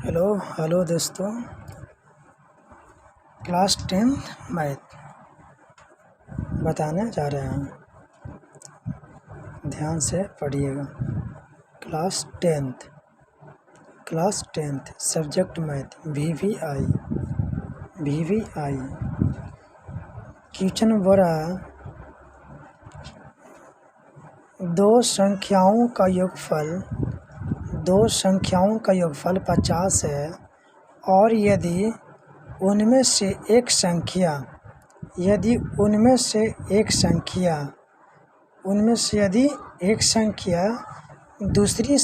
Hello दोस्तों। Class 10th math बताने जा रहे हैं, ध्यान से पढ़िएगा। Class 10th subject math VVI। Question बड़ा दो संख्याओं का योगफल 50 है और यदि उनमें से एक संख्या दूसरी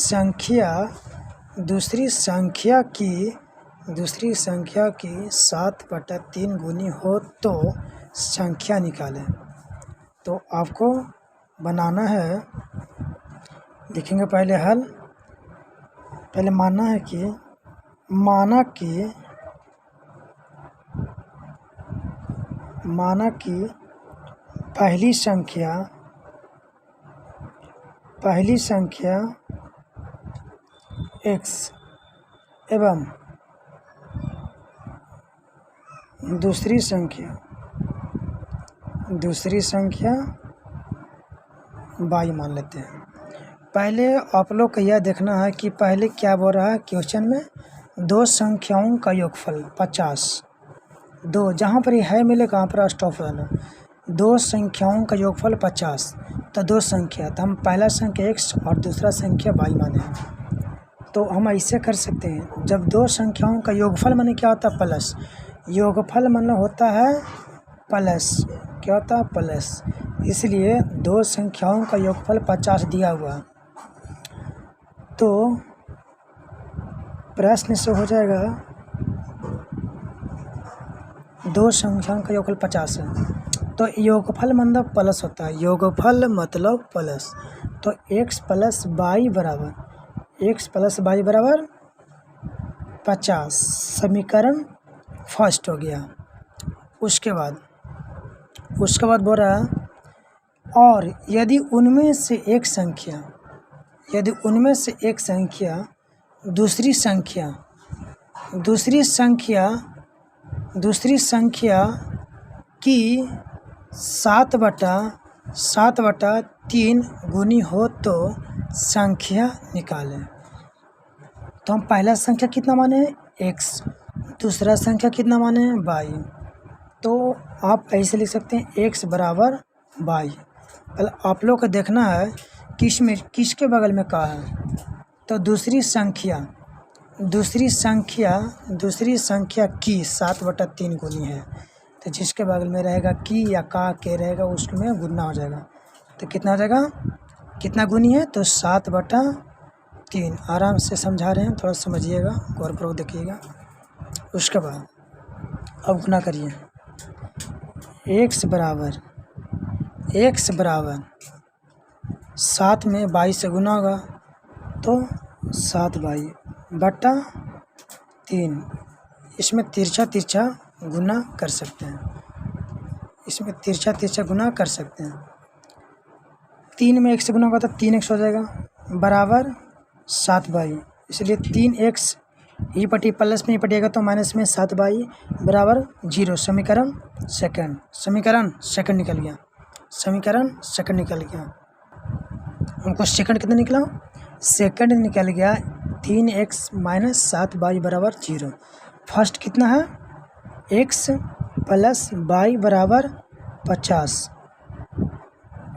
संख्या की 7/3 गुनी हो तो संख्या निकालें। तो आपको बनाना है, देखेंगे पहले हल। पहले माना कि पहली संख्या x एवं दूसरी संख्या y मान लेते हैं। पहले आप लोग को यह देखना है कि पहले क्या बोल रहा है क्वेश्चन में, दो संख्याओं का योगफल 50। दो जहाँ पर है मिलेगा वहाँ पर स्टॉप हो जाना। दो संख्याओं का योगफल 50, तो दो संख्या, तो हम पहला संख्या x और दूसरा संख्या y माने। तो हम ऐसे कर सकते हैं, जब दो संख्याओं का योगफल माने क्या होता है, प्लस। योगफल माने होता है प्लस, क्या होता है, प्लस। इसलिए दो संख्याओं का योगफल 50 दिया हुआ, तो प्रश्न से हो जाएगा दो संख्याओं का योगफल 50 है, तो योगफल मतलब प्लस होता है, योगफल मतलब प्लस। तो x प्लस y बराबर 50 समीकरण फर्स्ट हो गया। उसके बाद बोल रहा है, और यदि उनमें से एक संख्या दूसरी संख्या की 7/3 गुनी हो तो संख्या निकालें। तो हम पहला संख्या कितना माने, x, दूसरा संख्या कितना माने, y। तो आप ऐसे लिख सकते हैं x बराबर y। आप लोग को देखना है किसके बगल में का है, तो दूसरी संख्या की 7/3 गुनी है, तो जिसके बगल में रहेगा की या का के रहेगा उसमें गुना हो जाएगा। तो कितना हो जाएगा, कितना गुनी है, तो 7/3। आराम से समझा रहे हैं, थोड़ा समझिएगा, गौरपूर्वक देखिएगा। उसके बाद अब गुना करिए, x बराबर 7 में 22 से गुना होगा, तो 7/3। इसमें तिरछा गुना कर सकते हैं, 3 में 1 से गुना होगा तो 3x हो जाएगा, बराबर 7/, इसलिए 3x ई पटी प्लस में ई पटिएगा तो माइनस में 7/, बराबर 0। समीकरण सेकंड निकल गया। हमको सेकंड कितना निकला, सेकंड निकल गया 3x माइनस 7/, बराबर 0। फर्स्ट कितना है, x प्लस y बराबर 50,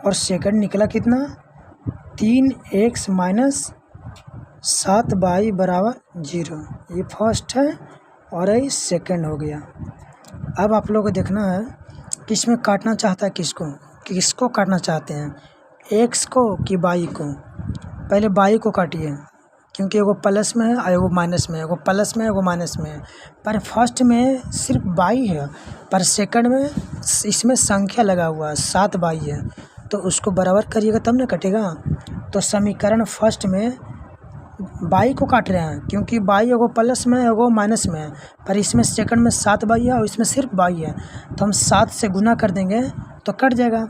और सेकंड निकला कितना, 3x माइनस 7/, बराबर 0। ये फर्स्ट है और ये सेकंड हो गया। अब आप लोगों को देखना है किसमें काटना चाहता है, किसको काटना चाहते हैं, x को कि y को। पहले y को काटिए, क्योंकि एगो प्लस में है और एगो माइनस में है, एगो प्लस में एगो माइनस में है। पर फर्स्ट में सिर्फ y है, पर सेकंड में इसमें संख्या लगा हुआ है 7/, है, तो उसको बराबर करिएगा तब ना कटेगा। तो समीकरण फर्स्ट में y को काट रहे हैं, क्योंकि y एगो प्लस में एगो माइनस में है, पर इसमें सेकंड में 7/, है और इसमें सिर्फ y है, तो हम 7 से गुना कर देंगे तो कट जाएगा।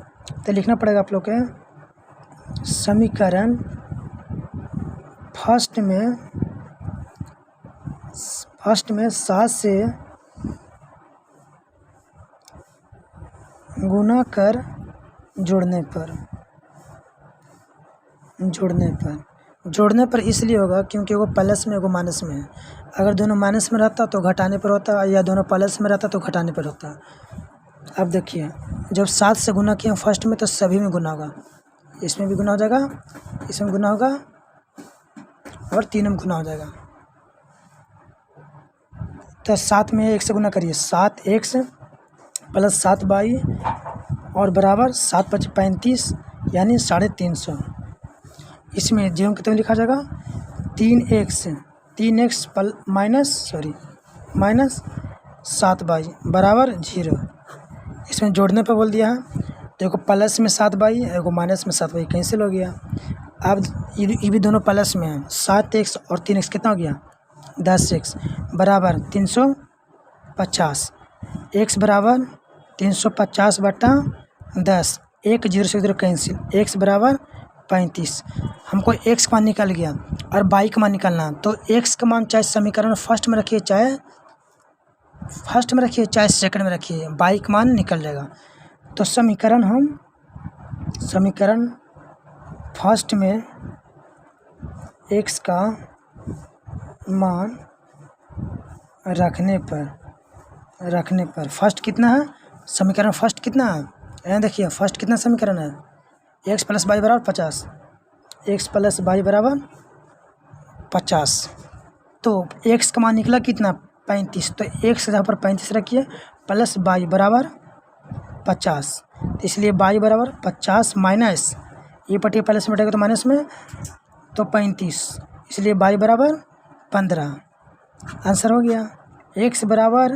तो लिखना पड़ेगा आप लोग के, समीकरण फर्स्ट में फर्स्ट में 7 से गुना कर जोड़ने पर इसलिए होगा क्योंकि वो प्लस में वो माइनस में है। अगर दोनों माइनस में रहता तो घटाने पर होता, या दोनों प्लस में रहता तो घटाने पर होता। अब देखिए, जब 7 से गुना किया फर्स्ट में तो सभी में गुना होगा, इसमें भी गुना हो जाएगा, इसमें गुना होगा और 3 में गुना हो जाएगा। तो 7 में 1 से गुना करिए, 7x प्लस 7y और बराबर 7 × 5 = 35 यानी 350। इसमें जो कितना लिखा जाएगा 3x माइनस 7y बराबर 0। इसमें जोड़ने पर बोल दिया है, देखो प्लस में 7y एगो माइनस में 7y कैंसिल हो गया। अब ये भी दोनों प्लस में है, 7x और 3x कितना हो गया 10x बराबर 350। x बराबर 350/10, 1 0 से 0 कैंसिल, x बराबर 35। हमको x का मान निकल गया और y का मान निकालना है। तो x का मान चाहे समीकरण फर्स्ट में रखिए, चाहे सेकंड में रखिए, y का मान निकल जाएगा। तो समीकरण फर्स्ट में x का मान रखने पर फर्स्ट कितना है, समीकरण फर्स्ट कितना है, यहाँ देखिए फर्स्ट कितना समीकरण है, x + y बराबर 50, x + y बराबर 50। तो x का मान निकला कितना 35, तो x जहाँ पर 35 रखिए प्लस y बराबर 50, इसलिए y बराबर 50 माइनस ये पटिए प्लस में बटेगा तो माइनस में, तो 35, इसलिए y बराबर 15। आंसर हो गया, x बराबर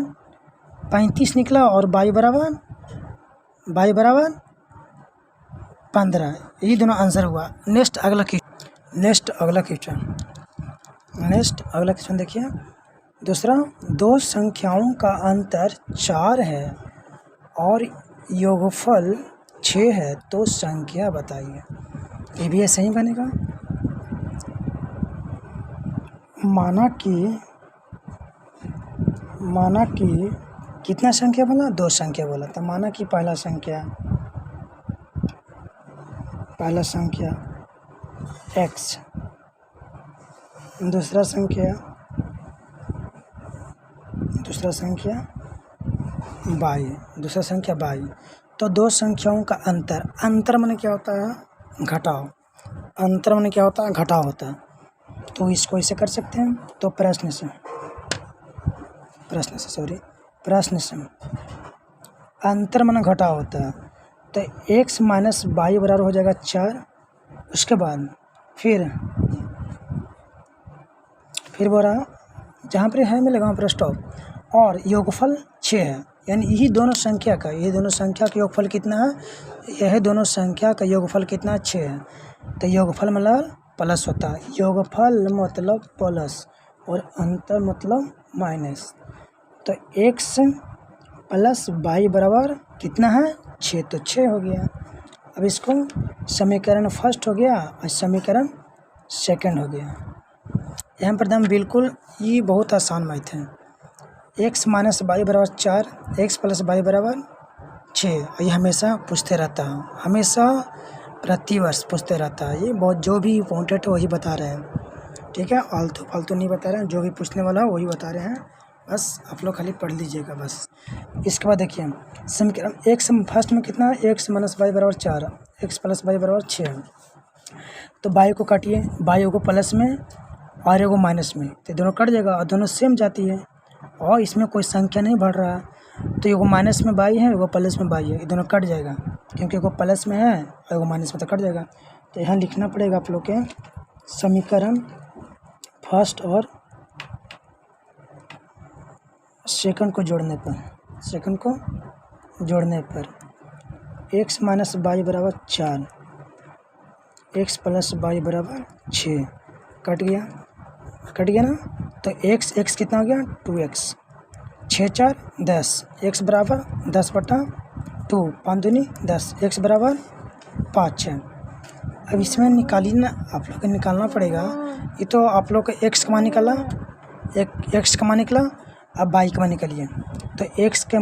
35 निकला और y बराबर 15। ये दोनों आंसर हुआ। नेक्स्ट अगला क्वेश्चन देखिए दूसरा, दो संख्याओं का अंतर 4 है और योगफल 6 है तो संख्या बताइए। ये भी ऐसे ही बनेगा, माना कि कितना संख्या बोला, 2 संख्या बोला, तो माना कि पहला संख्या x, दूसरा संख्या y। तो 2 संख्याओं का अंतर माने क्या होता है, घटाव। अंतर माने क्या होता है, घटाव होता है। तो इसको ऐसे कर सकते हैं, तो प्रश्न से अंतर माने घटाव होता है। तो x - y बराबर हो जाएगा 4। उसके बाद फिर बोला जहाँ पर है मिलेगा वहाँ पर स्टॉप, और योगफल 6 है, यानी यही दोनों संख्या का योगफल कितना है, यह दोनों संख्या का योगफल कितना 6 है। तो योगफल मतलब प्लस होता है, योगफल मतलब प्लस और अंतर मतलब माइनस। तो x + y बराबर कितना है 6, तो 6 हो गया। अब इसको समीकरण फर्स्ट हो गया और समीकरण सेकंड हो गया। यहाँ पर दाम बिल्कुल ये बहुत आसान मैथ है। x - y बराबर 4, x + y बराबर 6। ये हमेशा पूछते रहता है, हमेशा प्रतिवर्ष पूछते रहता है। ये बहुत जो भी इम्पोर्टेंट है वही बता रहे हैं, ठीक है, आलतू फालतू नहीं बता रहे हैं, जो भी पूछने वाला है वही बता रहे हैं, बस आप लोग खाली पढ़ लीजिएगा बस। इसके बाद देखिए समीकरण x फर्स्ट में कितना है, x - y बराबर 4, x + y बराबर 6। तो y को काटिए, y एगो प्लस में और एगो माइनस में, तो दोनों कट जाएगा और दोनों सेम जाती है और इसमें कोई संख्या नहीं बढ़ रहा। तो एगो माइनस में y है, एगो प्लस में y है, ये दोनों कट जाएगा क्योंकि एगो प्लस में है और एगो माइनस में, तो कट जाएगा। तो यहाँ लिखना पड़ेगा आप लोग के समीकरण फर्स्ट और सेकंड को जोड़ने पर x - y बराबर 4, x + y बराबर 6, कट गया ना। तो x कितना हो गया 2x, 6 × 4 = 10, x बराबर 10/2, 5 दूनी 10, x बराबर 5 है। अब इसमें निकालिए ना, आप लोग को निकालना पड़ेगा। ये तो आप लोग का x का मान निकाला, एक एक्स का मान निकला, अब वाई का मान निकलिए। तो एक्स के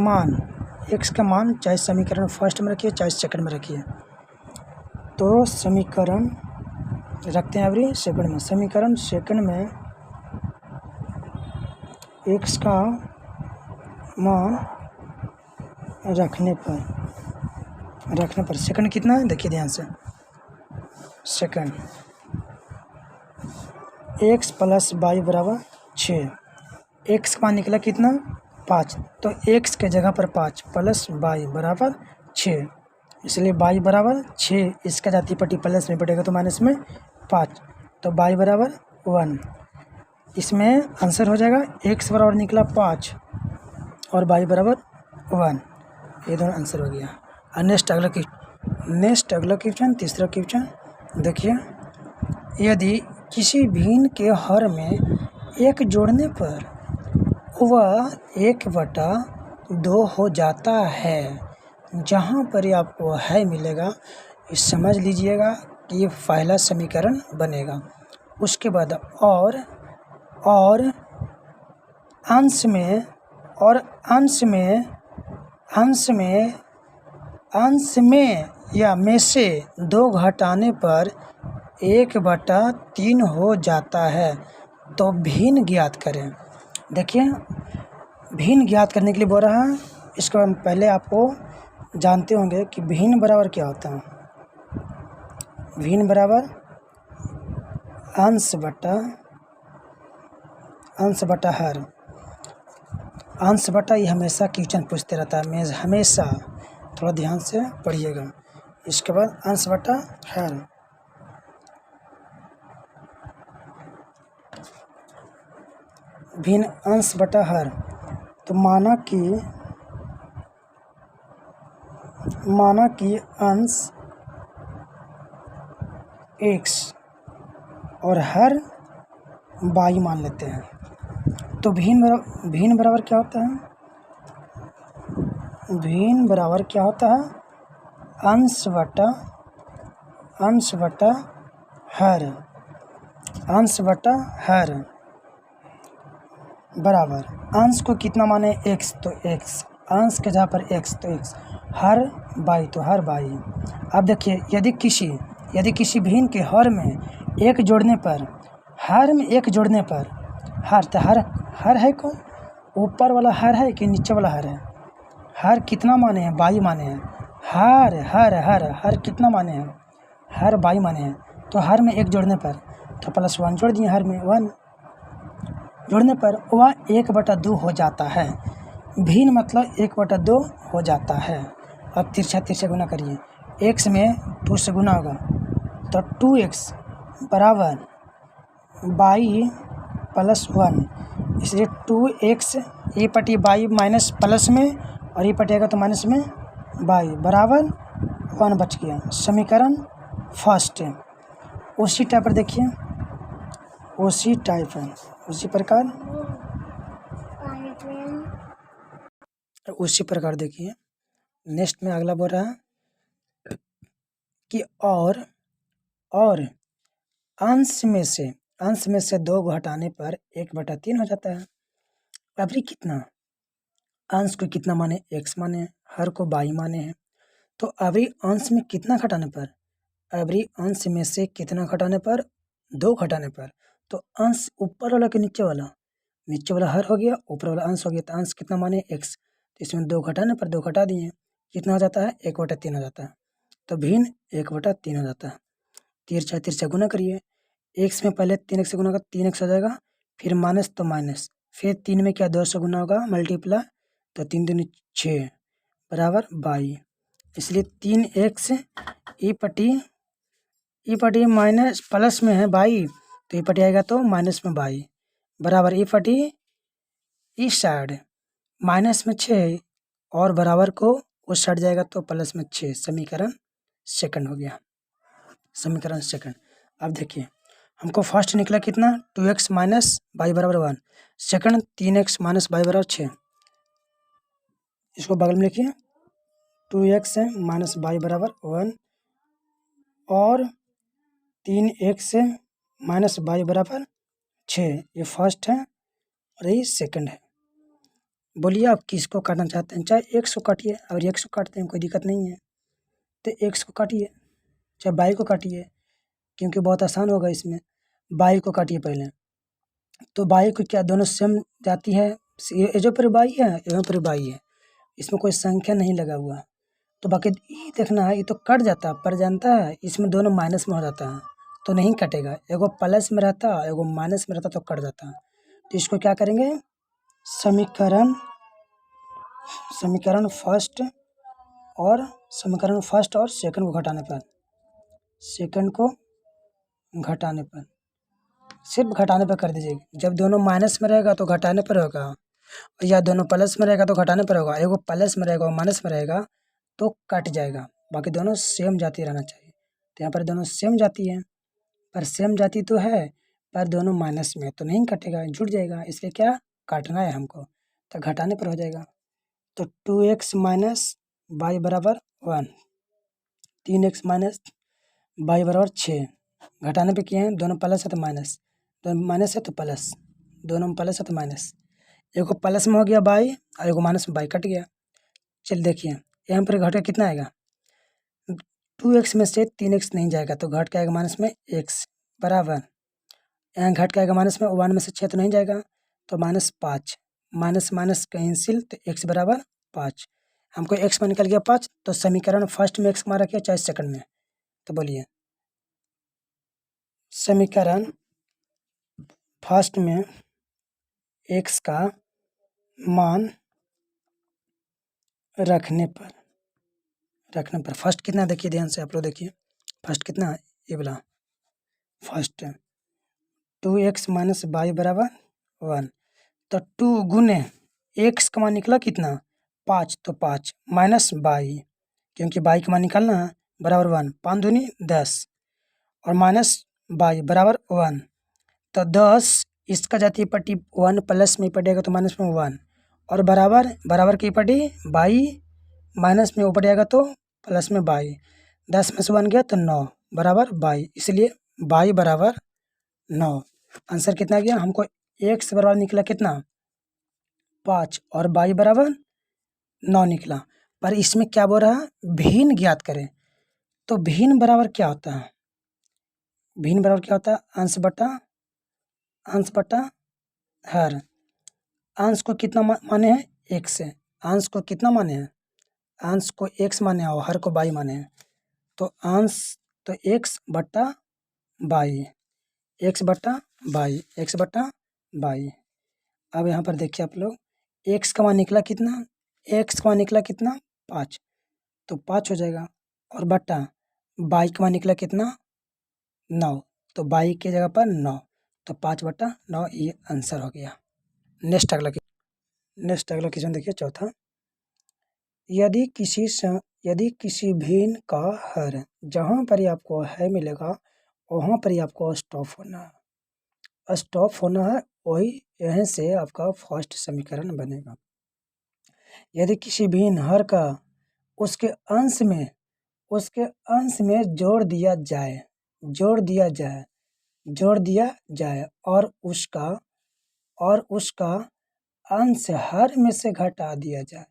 मान चाहे समीकरण फर्स्ट में रखिए चाहे सेकंड में रखिए। तो समीकरण रखते हैं अभी सेकंड में। समीकरण सेकंड में एक्स का मान रखने पर सेकंड कितना है देखिए ध्यान से। सेकंड एक्स प्लस वाई बराबर 6। एक्स का मान निकला कितना 5, तो एक्स के जगह पर 5 प्लस वाई बराबर 6, इसलिए वाई बराबर 6। इसका जाती पट्टी प्लस में पड़ेगा तो माइनस में 5, तो वाई बराबर 1। इसमें आंसर हो जाएगा एक्स बराबर निकला 5 और वाई बराबर 1, ये दोनों आंसर हो गया। और नेक्स्ट अगला क्वेश्चन तीसरा क्वेश्चन देखिए। यदि किसी भिन्न के हर में एक जोड़ने पर वह 1/2 हो जाता है, जहाँ पर ही आपको है मिलेगा, इस समझ लीजिएगा कि ये पहला समीकरण बनेगा। उसके बाद और अंश में या में से 2 घटाने पर 1/3 हो जाता है, तो भिन्न ज्ञात करें। देखिए भिन्न ज्ञात करने के लिए बोल रहा है। इसको हम पहले आपको जानते होंगे कि भिन्न बराबर क्या होता है। भिन्न बराबर अंश बटा हर। अंश बटा ये हमेशा क्वेश्चन पूछते रहता है, हमेशा थोड़ा ध्यान से पढ़िएगा। इसके बाद अंश बटा हर। भिन्न अंश बटा हर, तो माना कि अंश x और हर y मान लेते हैं। तो भिन्न बराबर क्या होता है? भिन्न बराबर क्या होता है? अंश बटा हर। अंश बटा हर बराबर अंश को कितना माने x, तो x, अंश के जगह पर x तो x, हर y तो हर y। अब देखिए यदि किसी भिन्न के हर में एक जोड़ने पर, हर तो हर है कौन? ऊपर वाला हर है कि नीचे वाला हर है? हर कितना माने हैं? y माने हैं। हर कितना माने हैं? हर y माने हैं। तो हर में एक जोड़ने पर तो +1 जोड़ दिए, हर में 1 जोड़ने पर वह 1/2 हो जाता है। भिन्न मतलब 1/2 हो जाता है। अब तिरछा गुना करिए। x में 2 से गुना होगा तो 2x बराबर y + 1, इसलिए 2x ये पटी y माइनस प्लस में और ये पटेगा तो माइनस में y बराबर 1 बच गया। समीकरण फर्स्ट। उसी टाइप पर देखिए, उसी प्रकार देखिए। नेक्स्ट में अगला बोल रहा है कि और अंश में से 2 घटाने पर 1/3 हो जाता है। अभी कितना अंश को कितना माने? x माने, हर को y माने हैं। तो अभी अंश में कितना घटाने पर? अभी अंश में से कितना घटाने पर? 2 घटाने पर। तो अंश ऊपर वाला कि नीचे वाला हर हो गया, ऊपर वाला अंश हो गया। तो अंश कितना माने? x, तो इसमें 2 घटाने पर 2 घटा दिए, कितना हो जाता है? 1/3 हो जाता है। तो भिन्न 1/3 हो जाता है। तिरछा गुना करिए। x में पहले 3x से गुना होगा, 3x हो जाएगा, फिर माइनस तो माइनस, फिर 3 में क्या 2 से गुना होगा मल्टीप्लाई, तो 3 दूनी 6 बराबर y, इसलिए 3x ई पटी माइनस प्लस में है y, तो ये पटी आएगा तो माइनस में y बराबर ई पटी इस साइड माइनस में 6 और बराबर को उस साइड जाएगा तो प्लस में 6। समीकरण सेकंड हो गया। समीकरण सेकंड। अब देखिए हमको फर्स्ट निकला कितना? 2x माइनस y बराबर 1। सेकंड 3x माइनस y बराबर 6। इसको बगल में लिखिए, 2x माइनस y बराबर 1 और 3x माइनस y बराबर 6। ये फर्स्ट है और ये सेकंड है। बोलिए आप किसको काटना चाहते हैं, चाहे 100 काटिए, और 100 काटते हैं कोई दिक्कत नहीं है, तो 100 को काटिए, चाहे 22 को काटिए, क्योंकि बहुत आसान होगा इसमें। 22 को काटिए पहले, तो 22 को क्या दोनों सेम जाती है, ये जो पर 22 है यहाँ पर 22 है, इसमें कोई संख्या नहीं लगा हुआ, तो बाकी ये देखना है, ये तो कट जाता है पर जानता है इसमें दोनों माइनस में हो जाता है तो नहीं कटेगा, एगो प्लस में रहता एगो माइनस में रहता तो कट जाता। तो इसको क्या करेंगे, समीकरण समीकरण फर्स्ट और सेकंड को घटाने पर, सिर्फ घटाने पर कर दीजिएगा। जब दोनों माइनस में रहेगा तो घटाने पर होगा, या दोनों प्लस में रहेगा तो घटाने पर होगा, एगो प्लस में रहेगा और माइनस में रहेगा तो कट जाएगा, बाकी दोनों सेम जाती रहना चाहिए। तो यहाँ पर दोनों सेम जाती है, पर सेम जाती तो है पर दोनों माइनस में, तो नहीं कटेगा, जुड़ जाएगा, इसलिए क्या काटना है हमको, तो घटाने पर हो जाएगा। तो 2x माइनस वाई बराबर 1, 3x माइनस वाई बराबर 6, घटाने पे किए हैं, दोनों प्लस है तो माइनस, दोनों माइनस है तो प्लस, दोनों में प्लस है तो माइनस, एगो प्लस में हो गया बाई और एगो माइनस में बाई, कट गया। चल देखिए यहाँ पर घट के कितना आएगा, 2x में से 3x नहीं जाएगा तो घट के आएगा माइनस में x बराबर, यहाँ घट के आएगा माइनस में 1 में से 6 तो नहीं जाएगा तो -5, माइनस माइनस कैंसिल, तो x बराबर 5, हमको x में निकल गया 5, तो समीकरण फर्स्ट में x मान रखिए चाहे सेकंड में, तो बोलिए समीकरण फर्स्ट में x का मान रखने पर फर्स्ट कितना, देखिए ध्यान से आप लोग देखिए, फर्स्ट कितना है, ये बोला फर्स्ट 2x माइनस वाई बराबर 1, तो 2 गुने x का मान निकला कितना 5, तो 5 माइनस बाई, क्योंकि बाई का मान निकालना है बराबर 1, 5 दूनी 10 और माइनस बाई बराबर 1, तो 10 इसका जाती है पट्टी 1 प्लस में पड़ेगा तो माइनस में 1, और बराबर की पट्टी बाई माइनस में ऊपर जाएगा तो प्लस में बाई, 10 में से 1 गया तो 9 बराबर बाई, इसलिए बाई बराबर 9। आंसर कितना गया हमको, x बराबर निकला कितना 5 और बाई बराबर 9 निकला। पर इसमें क्या बोल रहा है, भिन्न ज्ञात करें, तो भिन्न बराबर क्या होता है, अंश बटा हर, अंश को कितना माने हैं x से, अंश को कितना माने हैं, अंश को x माने और हर को बाई माने हैं, तो अंश तो x बटा बाई, अब यहाँ पर देखिए आप लोग, x का मान निकला कितना 5, तो 5 हो जाएगा, और बटा बाई का मान निकला कितना 9, तो बाई की जगह पर 9, तो 5/9 ये आंसर हो गया। नेक्स्ट अगला क्वेश्चन देखिए चौथा, यदि किसी भिन्न का हर, जहाँ पर ही आपको है मिलेगा वहाँ पर ही आपको स्टॉप होना है, वही यहीं से आपका फर्स्ट समीकरण बनेगा। यदि किसी भिन्न हर का उसके अंश में जोड़ दिया जाए और उसका अंश हर में से घटा दिया जाए,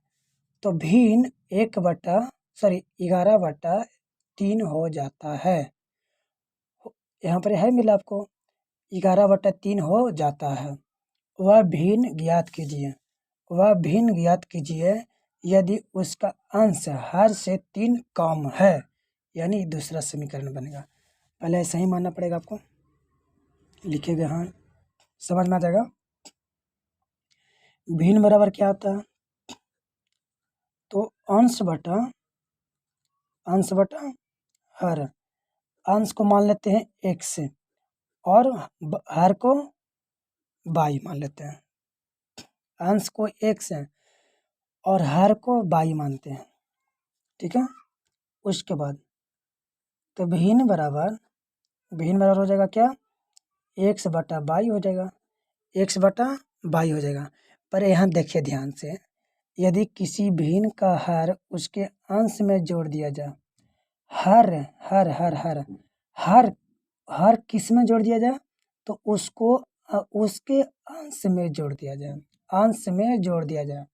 तो भिन्न 11/3 हो जाता है। यहाँ पर है मिला आपको 11/3 हो जाता है। वह भिन्न ज्ञात कीजिए यदि उसका अंश हर से 3 कम है, यानी दूसरा समीकरण बनेगा। पहले ऐसा ही मानना पड़ेगा आपको, लिखेगा, हाँ समझ में आ जाएगा। भिन्न बराबर क्या होता है, तो अंश बटा हर, अंश को मान लेते हैं x और हर को बाई मान लेते हैं, अंश को x है और हर को बाई मानते हैं, ठीक है। उसके बाद तो भिन्न बराबर हो जाएगा क्या, x बटा बाई हो जाएगा, पर यहाँ देखिए ध्यान से, यदि किसी भिन्न का हर उसके अंश में जोड़ दिया जाए, हर किस में जोड़ दिया जाए, तो उसको उसके अंश में जोड़ दिया जाए, अंश में जोड़ दिया जाए।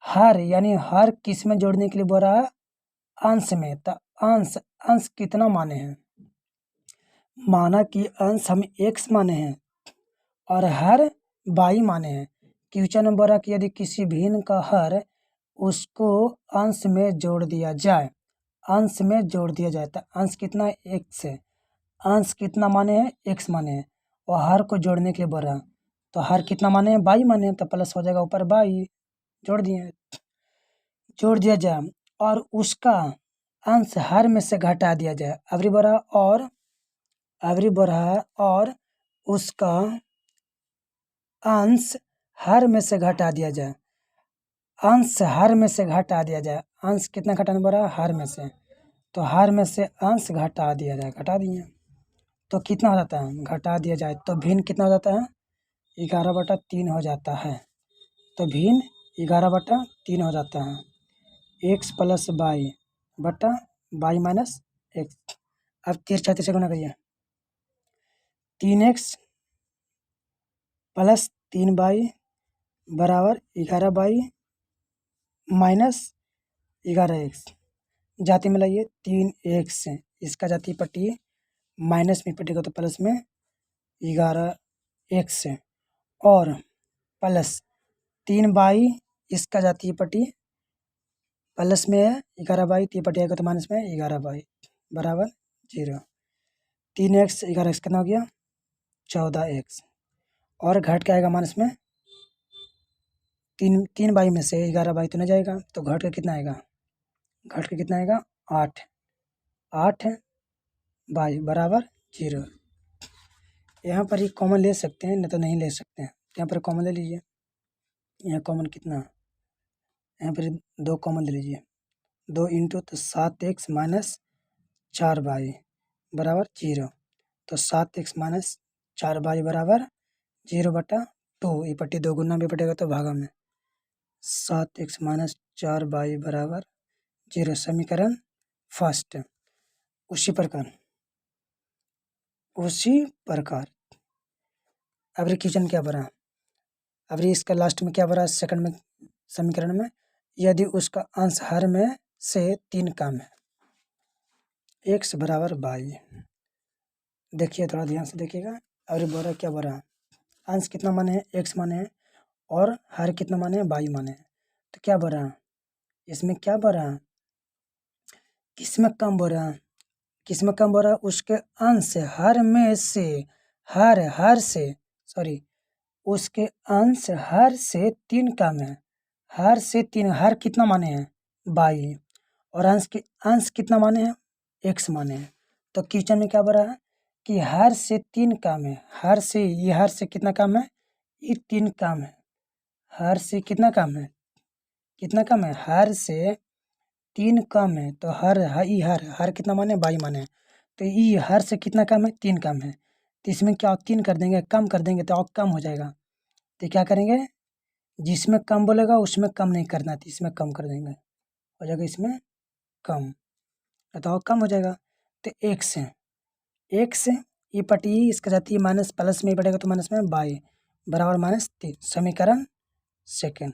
हर यानी हर किस में जोड़ने के लिए बोल रहा है, अंश में। तो अंश, अंश कितना माने हैं, माना कि अंश हम x माने हैं और हर y माने हैं। क्वेश्चन में बोल रहा कि यदि किसी भिन्न का हर उसको अंश में जोड़ दिया जाए, अंश में जोड़ दिया जाए, तो अंश कितना है, x है। अंश कितना माने हैं, x माने हैं, और हर को जोड़ने के लिए बोल रहा, तो हर कितना माने हैं, y माने हैं, तो प्लस हो जाएगा ऊपर y, जोड़ दिए, जोड़ दिया जाए। और उसका अंश हर में से घटा दिया जाए, अवरी बोल रहा, और अवरी बोल रहा है, और उसका अंश हर में से घटा दिया जाए, अंश हर में से घटा दिया जाए। अंश कितना घटाना बोल रहा है, हर में से, तो हर में से अंश घटा दिया जाए, घटा दिए तो कितना हो जाता है, घटा दिया जाए तो भिन्न कितना हो जाता है, 11/3 हो जाता है। तो भिन्न 11/3 हो जाता है, x प्लस वाई बटा वाई माइनस एक्स। अब 3 से गुना करिए, 3x प्लस 3y बराबर 11y माइनस 11x। जाति में लाइए, 3x, इसका जाति पट्टी माइनस में पट्टी को तो प्लस में 11x, और प्लस 3y, इसका जाती पट्टी प्लस में है 11y, 3 पट्टी आएगा तो माइनस में 11y बराबर 0। 3x 11x कितना हो गया, 14x, और घट के आएगा माइनस में 3y में से 11y तो नहीं जाएगा, तो घट के कितना आएगा, घट के कितना आएगा 8y बराबर 0। यहाँ पर ही कॉमन ले सकते हैं, नहीं तो नहीं ले सकते हैं। यहाँ पर कॉमन ले लीजिए, यहाँ कॉमन कितना, यहाँ पर 2 कॉमन ले लीजिए, 2 इंटू तो 7x माइनस 4y बराबर 0। तो 7x माइनस 4y बराबर 0/2, ये पट्टी 2 गुना भी पटेगा तो भागा में, 7x माइनस 4y बराबर 0। समीकरण फर्स्ट। उसी प्रकार अब क्वेश्चन क्या बना, अब इसका लास्ट में क्या बना, सेकंड में समीकरण में, यदि उसका अंश हर में से 3 कम है, x बराबर y। देखिए थोड़ा ध्यान से देखिएगा, और बोला क्या बोला, अंश कितना माने हैं, x माने हैं, और हर कितना माने हैं, y माने हैं। तो क्या बोल रहा, इसमें क्या बोल रहा, किसमें कम बोल रहा, किसमें कम बोल रहा, उसके अंश हर में से, हर से सॉरी, उसके अंश हर से 3 कम है, हर से 3, हर कितना माने हैं, y, और अंश कितना माने हैं, x माने हैं। तो क्वेश्चन में क्या बोल रहा है कि हर से 3 कम है, हर से, ये हर से कितना कम है, ये 3 कम है, हर से कितना कम है, कितना कम है, हर से 3 कम है। तो हर कितना माने, y माने हैं, तो ये हर से कितना कम है, 3 कम है। तो इसमें क्या 3 कर देंगे, कम कर देंगे तो कम हो जाएगा। तो क्या करेंगे, जिसमें कम बोलेगा उसमें कम नहीं करना, तो इसमें कम कर देंगे, हो जाएगा इसमें कम, तो कम हो जाएगा। तो x ये पट्टी इसका जाती है माइनस, प्लस में बढ़ेगा तो माइनस में y बराबर -3। समीकरण सेकेंड।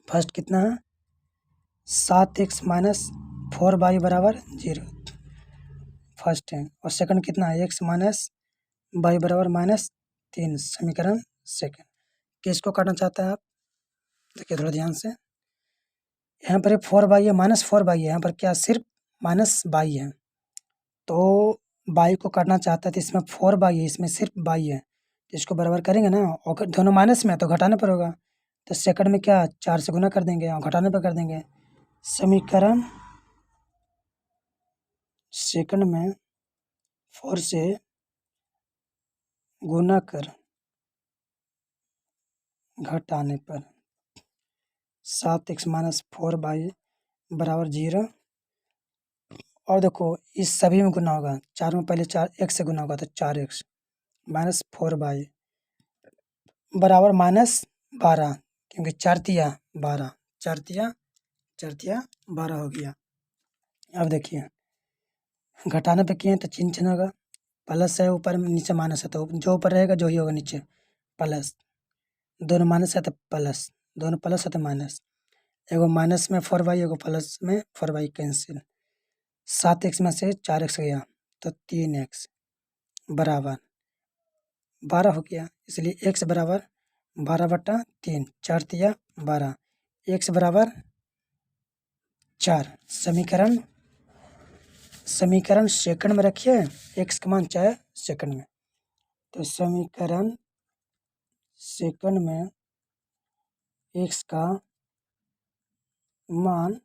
फर्स्ट कितना है, 7x माइनस 4y बराबर 0, फर्स्ट है। और सेकंड कितना है, x माइनस y बराबर -3, समीकरण सेकेंड। किसको काटना चाहता है आप, देखिए थोड़ा ध्यान से, यहाँ पर 4y है, -4y है, यहाँ पर क्या सिर्फ -y है, तो y को काटना चाहता है, तो इसमें 4y है, इसमें सिर्फ y है, तो इसको बराबर करेंगे ना, और दोनों माइनस में है तो घटाने पर होगा, तो सेकंड में क्या 4 से गुना कर देंगे और घटाने पर कर देंगे। समीकरण सेकंड में 4 से गुना कर घटाने पर 7x माइनस 4y बराबर 0। और देखो इस सभी में गुना होगा, 4 में पहले 4x से गुना होगा तो 4x माइनस 4y बराबर -12, क्योंकि 4 तिया 12, 4 तिया 12 हो गया। अब देखिए घटाने पे किए तो चिन्ह होगा, प्लस है ऊपर, नीचे माइनस है, तो जो ऊपर रहेगा जो ही होगा नीचे प्लस, दोनों माइनस है तो प्लस, दोनों प्लस है तो माइनस, एगो माइनस में 4y एगो प्लस में 4y कैंसिल। 7x में से 4x गया तो 3x बराबर 12 हो गया, इसलिए x बराबर 12/3, 4 तिया 12, x बराबर 4। समीकरण सेकंड में रखिए, x का मान चाहे सेकंड में, तो समीकरण सेकंड में x का मान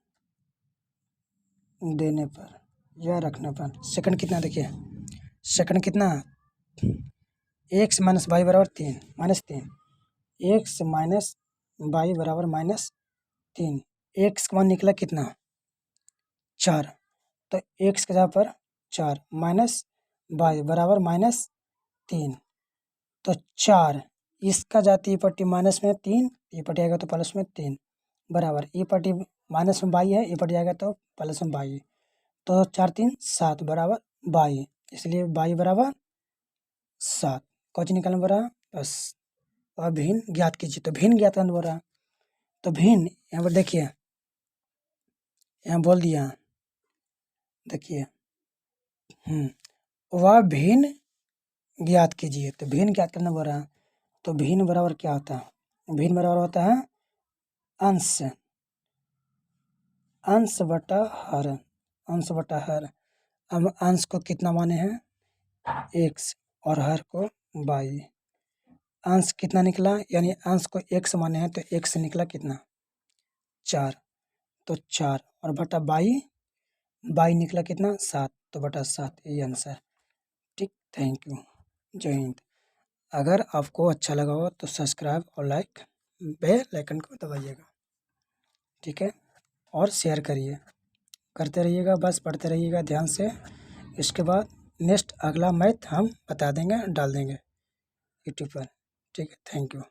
देने पर या रखने पर सेकंड कितना, देखिए सेकंड कितना, x माइनस वाई बराबर 3 -3, x माइनस वाई बराबर -3, x का मान निकला कितना 4, तो x के जगह पर 4 माइनस वाई बराबर -3, तो 4 इसका जाती पट्टी माइनस में 3, ये पट्टी आएगा तो प्लस में 3 बराबर, ये पट्टी माइनस में बाई है, ये पट्टी आएगा तो प्लस में बाई, तो 4 3 7 बराबर बाई, इसलिए बाई बराबर 7। कौन निकालना बोल रहा बस। अब भिन्न ज्ञात कीजिए, तो भिन्न ज्ञात करना बोल रहा, तो भिन्न यहाँ पर देखिए, यहाँ बोल दिया, देखिए वह भिन्न ज्ञात कीजिए, तो भिन्न ज्ञात करना बोल रहा, तो भिन्न बराबर क्या होता है, भिन्न बराबर होता है अंश, अंश बटा हर, अंश बटा हर। अब अंश को कितना माने हैं x और हर को y, अंश कितना निकला, यानी अंश को x माने हैं तो x निकला कितना 4, तो 4 और बटा y निकला कितना 7, तो बटा 7, यही आंसर। ठीक, थैंक यू, जय हिंद। अगर आपको अच्छा लगा हो तो सब्सक्राइब और लाइक बेल आइकन को दबाइएगा, ठीक है, और शेयर करिए, करते रहिएगा, बस पढ़ते रहिएगा ध्यान से। इसके बाद नेक्स्ट अगला मैथ हम बता देंगे, डाल देंगे यूट्यूब पर, ठीक है, थैंक यू।